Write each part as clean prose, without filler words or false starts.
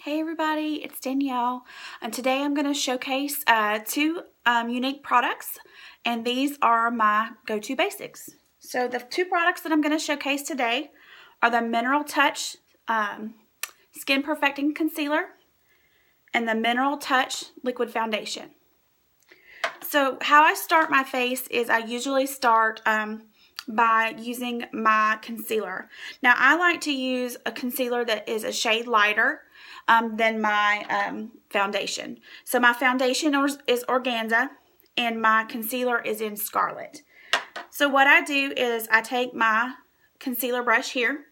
Hey everybody, it's Danielle, and today I'm going to showcase two Younique products, and these are my go-to basics. So the two products that I'm going to showcase today are the Mineral Touch Skin Perfecting Concealer and the Mineral Touch Liquid Foundation. So how I start my face is I usually start by using my concealer. Now I like to use a concealer that is a shade lighter than my foundation. So my foundation is Organza and my concealer is in Scarlet. So what I do is I take my concealer brush here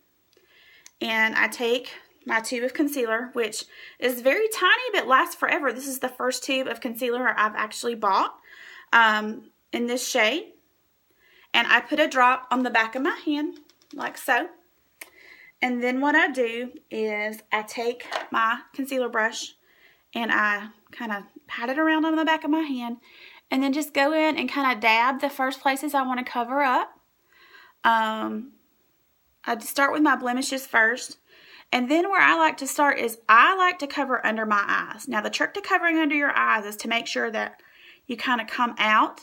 and I take my tube of concealer, which is very tiny but lasts forever. This is the first tube of concealer I've actually bought in this shade. And I put a drop on the back of my hand, like so. And then what I do is I take my concealer brush and I kind of pat it around on the back of my hand and then just go in and kind of dab the first places I want to cover up. I start with my blemishes first. And then where I like to start is I like to cover under my eyes. Now the trick to covering under your eyes is to make sure that you kind of come out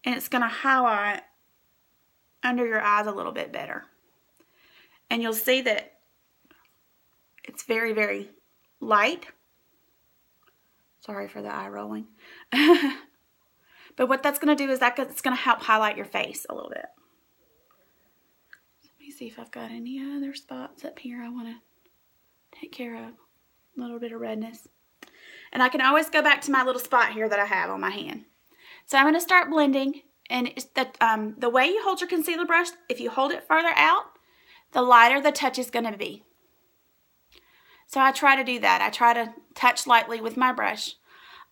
and it's going to highlight under your eyes a little bit better. And you'll see that it's very, very light. Sorry for the eye rolling. But what that's going to do is it's going to help highlight your face a little bit. Let me see if I've got any other spots up here I want to take care of. A little bit of redness. And I can always go back to my little spot here that I have on my hand. So I'm going to start blending. And it's the way you hold your concealer brush, if you hold it further out, the lighter the touch is going to be. So I try to do that. I try to touch lightly with my brush.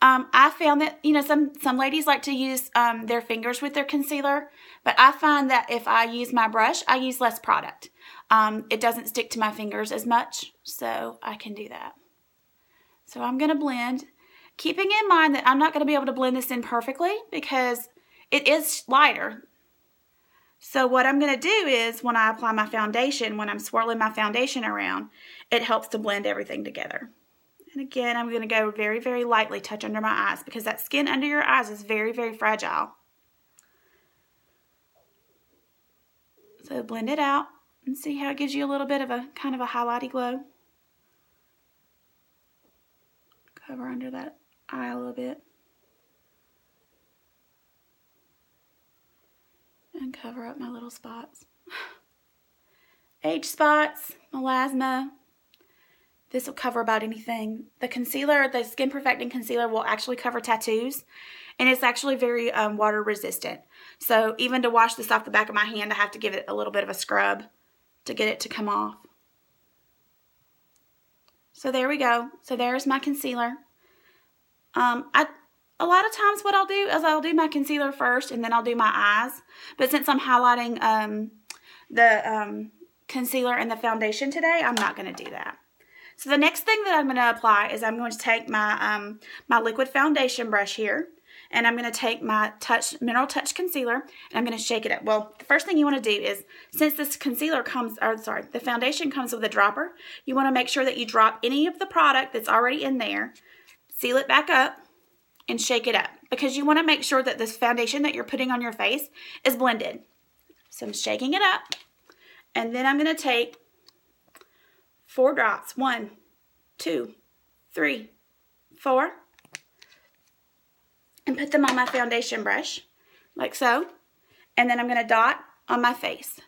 I found that, you know, some ladies like to use their fingers with their concealer, but I find that if I use my brush, I use less product. It doesn't stick to my fingers as much, so I can do that. So I'm going to blend, keeping in mind that I'm not going to be able to blend this in perfectly because it is lighter. So what I'm going to do is when I apply my foundation, when I'm swirling my foundation around, it helps to blend everything together. And again, I'm going to go very, very lightly touch under my eyes because that skin under your eyes is very, very fragile. So blend it out and see how it gives you a little bit of a kind of a highlighty glow. Cover under that eye a little bit. And cover up my little spots. Age spots, melasma. This will cover about anything. The concealer, the Skin Perfecting Concealer will actually cover tattoos. And it's actually very water resistant. So even to wash this off the back of my hand, I have to give it a little bit of a scrub to get it to come off. So there we go. So there's my concealer. A lot of times what I'll do is I'll do my concealer first and then I'll do my eyes. But since I'm highlighting the concealer and the foundation today, I'm not going to do that. So the next thing that I'm going to apply is I'm going to take my my liquid foundation brush here. And I'm going to take my Mineral Touch Concealer and I'm going to shake it up. Well, the first thing you want to do is, since this the foundation comes with a dropper, you want to make sure that you drop any of the product that's already in there, seal it back up, and shake it up. Because you want to make sure that this foundation that you're putting on your face is blended. So I'm shaking it up. And then I'm going to take 4 drops. 1, 2, 3, 4. And put them on my foundation brush, like so. And then I'm going to dot on my face.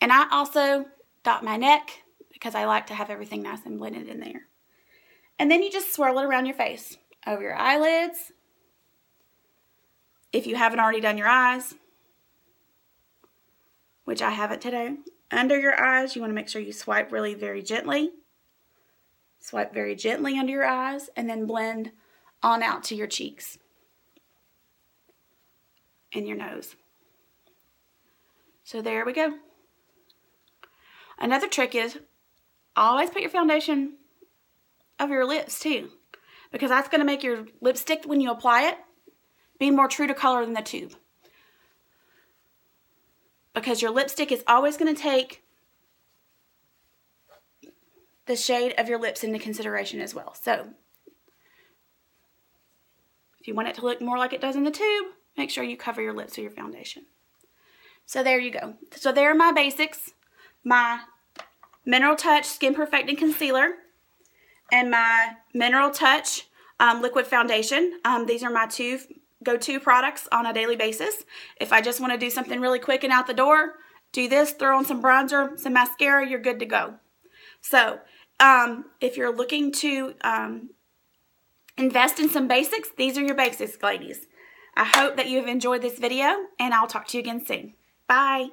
And I also dot my neck because I like to have everything nice and blended in there. And then you just swirl it around your face, over your eyelids. If you haven't already done your eyes, which I haven't today, under your eyes, you want to make sure you swipe really very gently. Swipe very gently under your eyes and then blend on out to your cheeks and your nose. So there we go. Another trick is always put your foundation over your lips too, because that's going to make your lipstick, when you apply it, be more true to color than the tube. Because your lipstick is always going to take the shade of your lips into consideration as well. So if you want it to look more like it does in the tube, make sure you cover your lips with your foundation. So there you go. So there are my basics. My Mineral Touch Skin Perfecting Concealer and my Mineral Touch Liquid Foundation. These are my two go-to products on a daily basis. If I just want to do something really quick and out the door, do this, throw on some bronzer, some mascara, you're good to go. So if you're looking to invest in some basics, these are your basics, ladies. I hope that you have enjoyed this video, and I'll talk to you again soon. Bye.